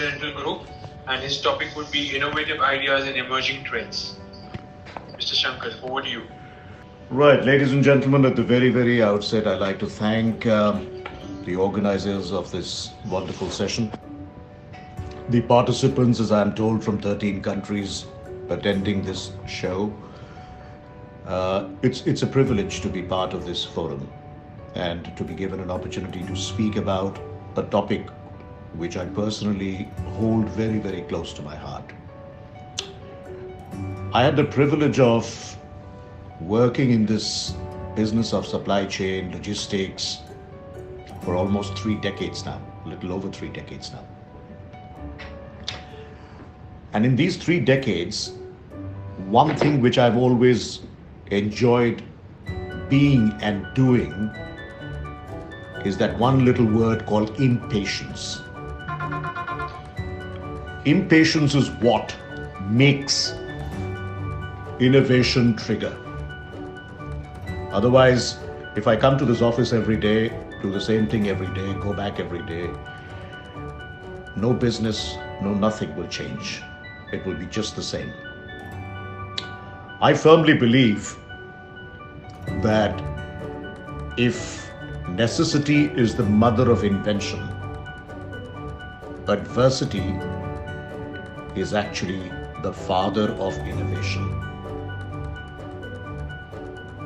Continental Group, and his topic would be innovative ideas and emerging trends. Mr. Shankar, over to you. Right, ladies and gentlemen, at the very outset, I'd like to thank the organizers of this wonderful session. The participants, as I'm told, from 13 countries attending this show. It's a privilege to be part of this forum and to be given an opportunity to speak about a topic which I personally hold very close to my heart. I had the privilege of working in this business of supply chain, logistics for almost 3 decades now, a little over 3 decades now. And in these 3 decades, one thing which I've always enjoyed being and doing is that one little word called impatience. Impatience is what makes innovation trigger. Otherwise, if I come to this office every day, do the same thing every day, go back every day, no business, no nothing will change. It will be just the same. I firmly believe that if necessity is the mother of invention, adversity is actually the father of innovation.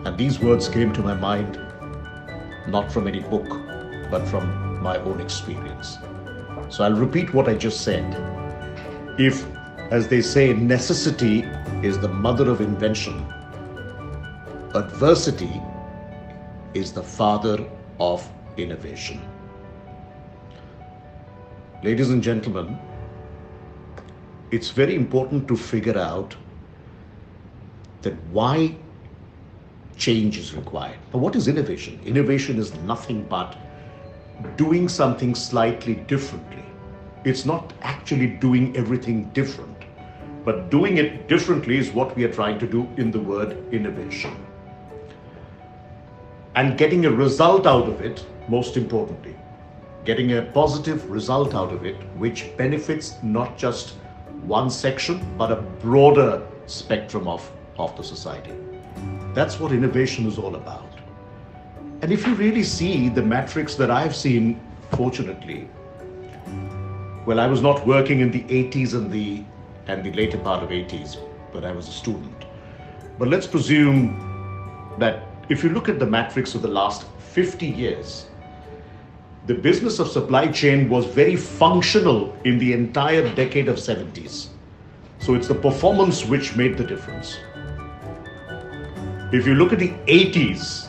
And these words came to my mind not from any book, but from my own experience. So I'll repeat what I just said. If, as they say, necessity is the mother of invention, adversity is the father of innovation. Ladies and gentlemen, it's very important to figure out that why change is required. Now, what is innovation? Innovation is nothing but doing something slightly differently. It's not actually doing everything different, but doing it differently is what we are trying to do in the word innovation. And getting a result out of it, most importantly, getting a positive result out of it, which benefits not just one section, but a broader spectrum of the society. That's what innovation is all about. And if you really see the metrics that I've seen, fortunately, well, I was not working in the 80s and the later part of 80s, but I was a student. But let's presume that if you look at the metrics of the last 50 years, the business of supply chain was very functional in the entire decade of 70s. So it's the performance which made the difference. If you look at the 80s,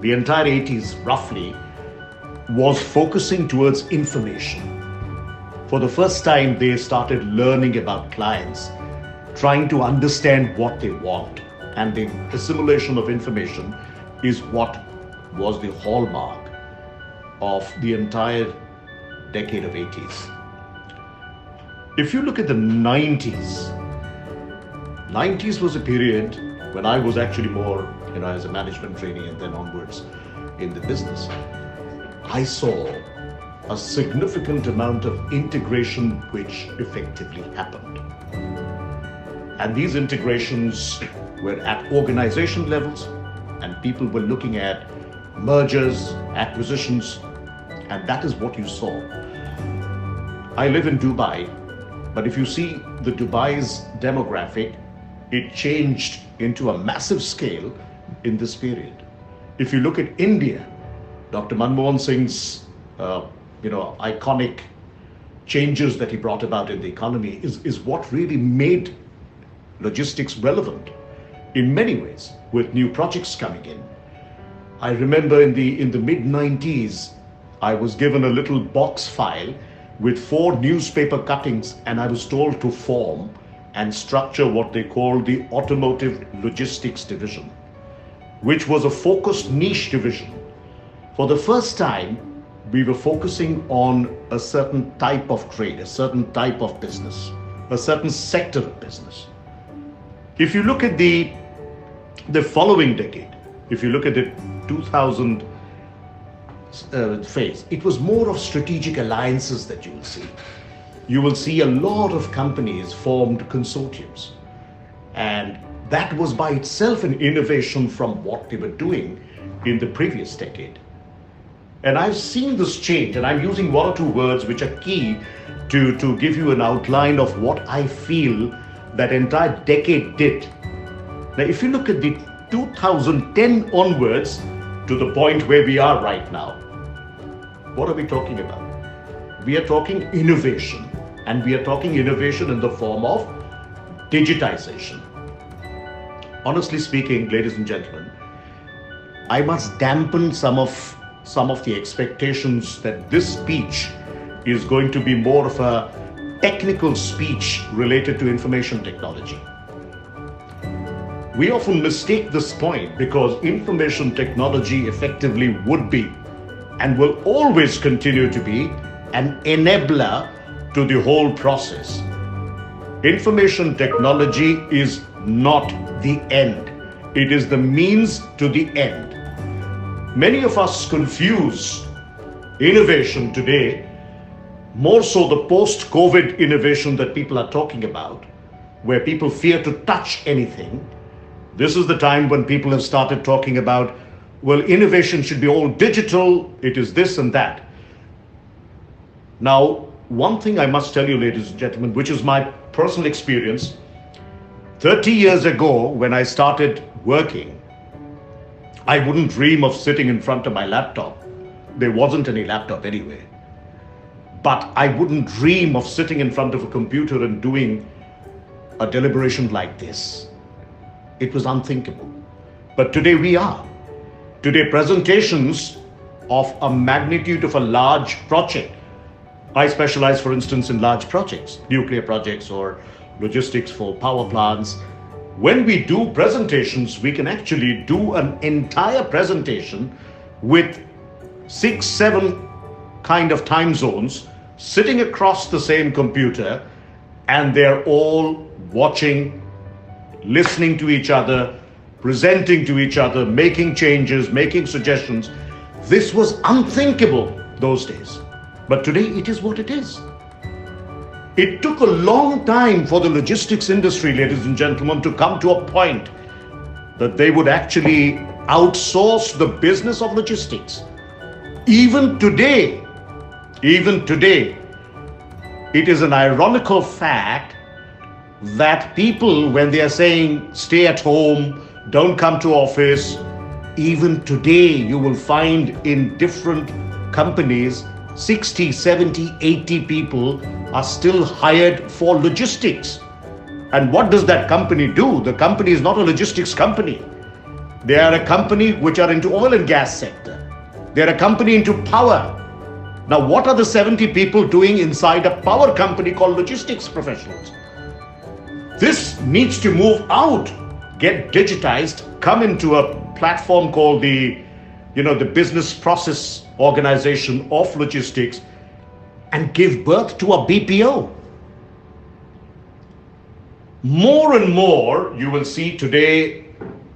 the entire 80s roughly was focusing towards information. For the first time, they started learning about clients, trying to understand what they want. And the assimilation of information is what was the hallmark of the entire decade of 80s. If you look at the 90s was a period when I was actually more, as a management trainee and then onwards in the business. I saw a significant amount of integration which effectively happened. And these integrations were at organization levels, and people were looking at mergers, acquisitions, and that is what you saw. I live in Dubai, but if you see the Dubai's demographic, it changed into a massive scale in this period. If you look at India, Dr. Manmohan Singh's iconic changes that he brought about in the economy is what really made logistics relevant in many ways, with new projects coming in. I remember in the mid-90s, I was given a little box file with 4 newspaper cuttings, and I was told to form and structure what they called the Automotive Logistics Division, which was a focused niche division. For the first time, we were focusing on a certain type of trade, a certain type of business, a certain sector of business. If you look at the following decade, if you look at the 2000 phase, it was more of strategic alliances that you will see. you will see a lot of companies formed consortiums. And that was by itself an innovation from what they were doing in the previous decade. And I've seen this change, and I'm using one or two words which are key to give you an outline of what I feel that entire decade did. Now, if you look at the 2010 onwards to the point where we are right now, what are we talking about? We are talking innovation, and we are talking innovation in the form of digitization. Honestly speaking, ladies and gentlemen, I must dampen some of the expectations that this speech is going to be more of a technical speech related to information technology. We often mistake this point because information technology effectively would be and will always continue to be an enabler to the whole process. Information technology is not the end. It is the means to the end. Many of us confuse innovation today, more so the post-COVID innovation that people are talking about, where people fear to touch anything. This is the time when people have started talking about, well, innovation should be all digital, it is this and that. Now, one thing I must tell you, ladies and gentlemen, which is my personal experience, 30 years ago when I started working, I wouldn't dream of sitting in front of my laptop. There wasn't any laptop anyway. But I wouldn't dream of sitting in front of a computer and doing a deliberation like this. It was unthinkable. But today we are. Today presentations of a magnitude of a large project. I specialize, for instance, in large projects, nuclear projects or logistics for power plants. When we do presentations, we can actually do an entire presentation with 6, 7 kind of time zones sitting across the same computer, and they're all watching, listening to each other, presenting to each other, making changes, making suggestions. This was unthinkable those days. But today it is what it is. It took a long time for the logistics industry, ladies and gentlemen, to come to a point that they would actually outsource the business of logistics. Even today, it is an ironical fact that people, when they are saying stay at home, don't come to office, even today you will find in different companies 60, 70, 80 people are still hired for logistics. And what does that company do? The company is not a logistics company. They are a company which are into oil and gas sector. They are a company into power. Now, what are the 70 people doing inside a power company called logistics professionals? This needs to move out, get digitized, come into a platform called the business process organization of logistics, and give birth to a BPO. More and more you will see today,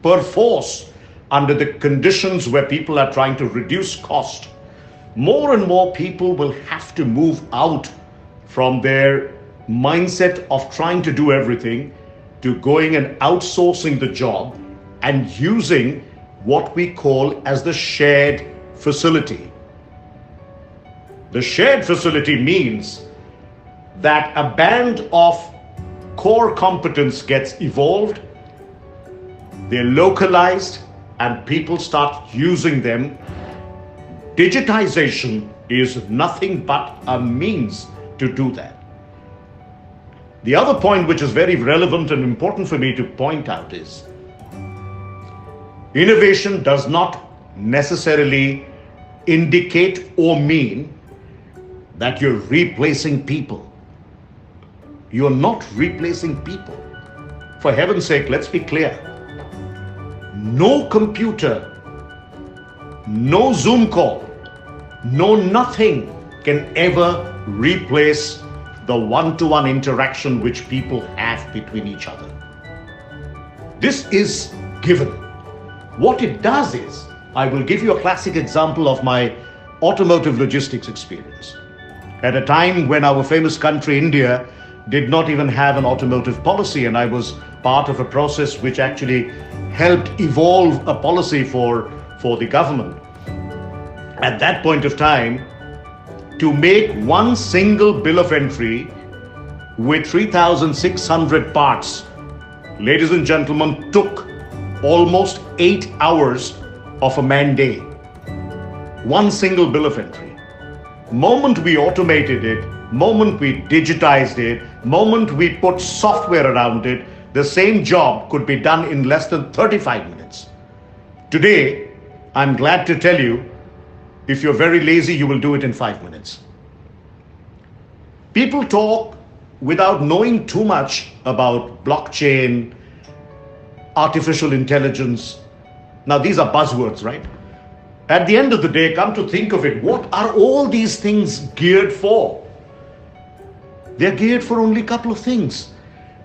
per force, under the conditions where people are trying to reduce cost, more and more people will have to move out from their mindset of trying to do everything to going and outsourcing the job and using what we call as the shared facility. The shared facility means that a band of core competence gets evolved, they're localized, and people start using them. Digitization is nothing but a means to do that. The other point which is very relevant and important for me to point out is innovation does not necessarily indicate or mean that you're replacing people. You're not replacing people. For heaven's sake, let's be clear. No computer, no Zoom call, no nothing can ever replace the one-to-one interaction which people have between each other. This is given. What it does is, I will give you a classic example of my automotive logistics experience. at a time when our famous country, India, did not even have an automotive policy, and I was part of a process which actually helped evolve a policy for the government. At that point of time, to make one single bill of entry with 3,600 parts, ladies and gentlemen, took almost 8 hours of a man day. One single bill of entry. Moment we automated it, moment we digitized it, moment we put software around it, the same job could be done in less than 35 minutes. Today, I'm glad to tell you, if you're very lazy, you will do it in 5 minutes. People talk without knowing too much about blockchain, artificial intelligence. Now, these are buzzwords, right? At the end of the day, come to think of it, what are all these things geared for? They're geared for only a couple of things.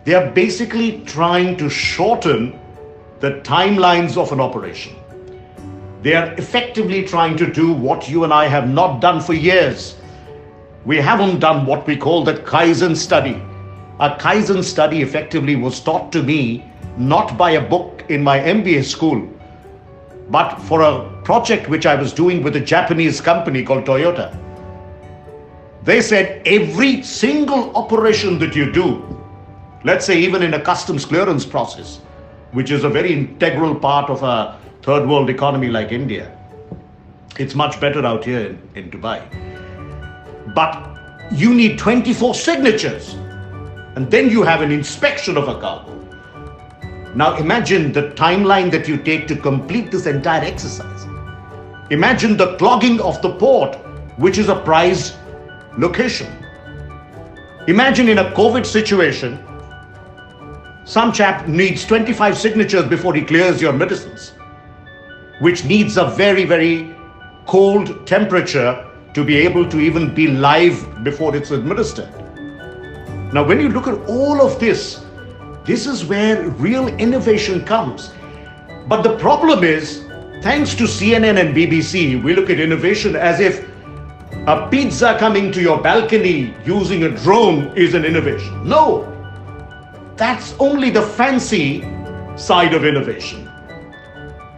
They are basically trying to shorten the timelines of an operation. They are effectively trying to do what you and I have not done for years. We haven't done what we call the Kaizen study. A Kaizen study effectively was taught to me not by a book in my MBA school, but for a project which I was doing with a Japanese company called Toyota. They said every single operation that you do, let's say even in a customs clearance process, which is a very integral part of a third world economy like India. It's much better out here in Dubai. But you need 24 signatures, and then you have an inspection of a cargo. Now imagine the timeline that you take to complete this entire exercise. Imagine the clogging of the port, which is a prized location. Imagine in a COVID situation, some chap needs 25 signatures before he clears your medicines, which needs a very, very cold temperature to be able to even be live before it's administered. Now, when you look at all of this, this is where real innovation comes. But the problem is, thanks to CNN and BBC, we look at innovation as if a pizza coming to your balcony using a drone is an innovation. No, that's only the fancy side of innovation.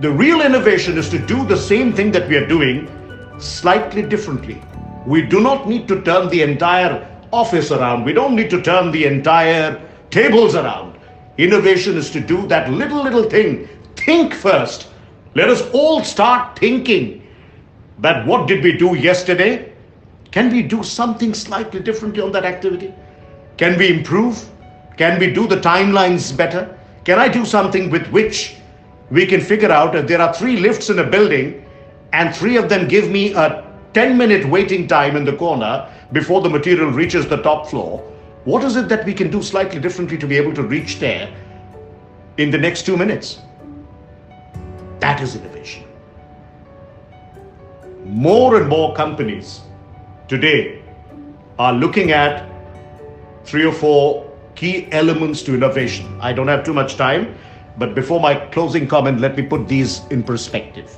The real innovation is to do the same thing that we are doing slightly differently. We do not need to turn the entire office around. We don't need to turn the entire tables around. Innovation is to do that little thing. Think first. Let us all start thinking that what did we do yesterday? Can we do something slightly differently on that activity? Can we improve? Can we do the timelines better? Can I do something with which we can figure out if there are 3 lifts in a building and 3 of them give me a 10-minute waiting time in the corner before the material reaches the top floor? What is it that we can do slightly differently to be able to reach there in the next 2 minutes? That is innovation. More and more companies today are looking at 3 or 4 key elements to innovation. I don't have too much time, but before my closing comment, let me put these in perspective.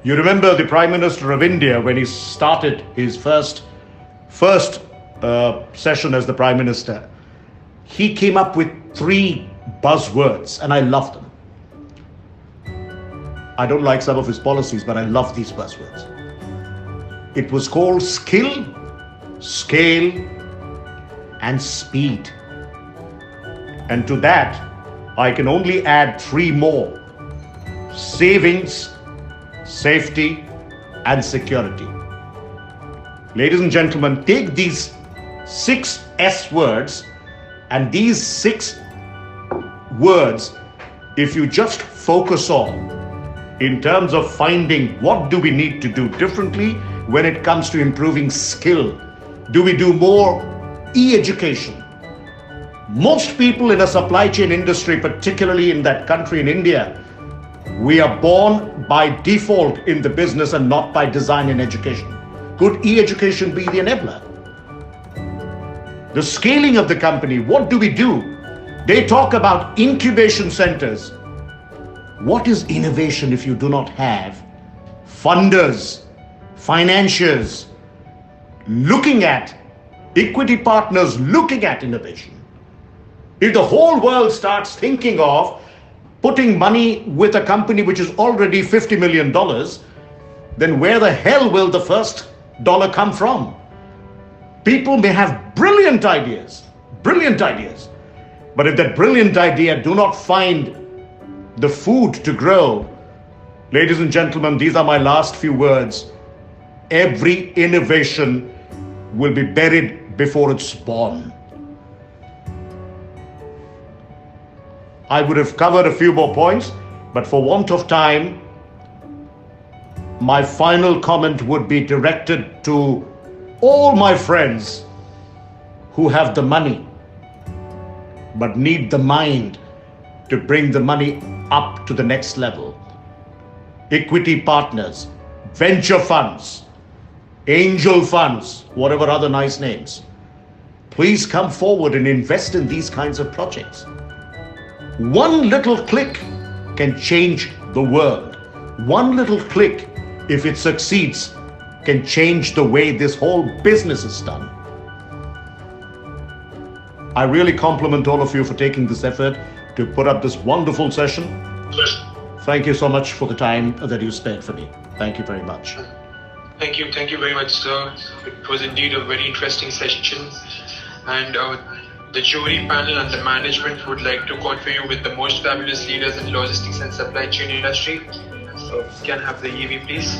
You remember the Prime Minister of India when he started his first session as the Prime Minister. He came up with 3 buzzwords, and I love them. I don't like some of his policies, but I love these buzzwords. It was called skill, scale, and speed. And to that, I can only add 3 more: savings, safety, and security. Ladies and gentlemen, take these 6 S words, and these 6 words, if you just focus on in terms of finding what do we need to do differently when it comes to improving skill. Do we do more e-education? Most people in a supply chain industry, particularly in that country in India, we are born by default in the business and not by design and education. Could e-education be the enabler? The scaling of the company, what do we do? They talk about incubation centers. What is innovation if you do not have funders, financiers, looking at, equity partners looking at innovation, if the whole world starts thinking of putting money with a company which is already $50 million, then where the hell will the first dollar come from? People may have brilliant ideas, but if that brilliant idea do not find the food to grow, ladies and gentlemen, these are my last few words. Every innovation will be buried before it's born. I would have covered a few more points, but for want of time, my final comment would be directed to all my friends who have the money, but need the mind to bring the money up to the next level. Equity partners, venture funds, angel funds, whatever other nice names. Please come forward and invest in these kinds of projects. One little click can change the world. One little click, if it succeeds, can change the way this whole business is done. I really compliment all of you for taking this effort to put up this wonderful session. Thank you so much for the time that you spared for me. Thank you very much. Thank you very much, sir. It was indeed a very interesting session, and the jury panel and the management would like to confer you with the most fabulous leaders in logistics and supply chain industry. So can I have the EV, please?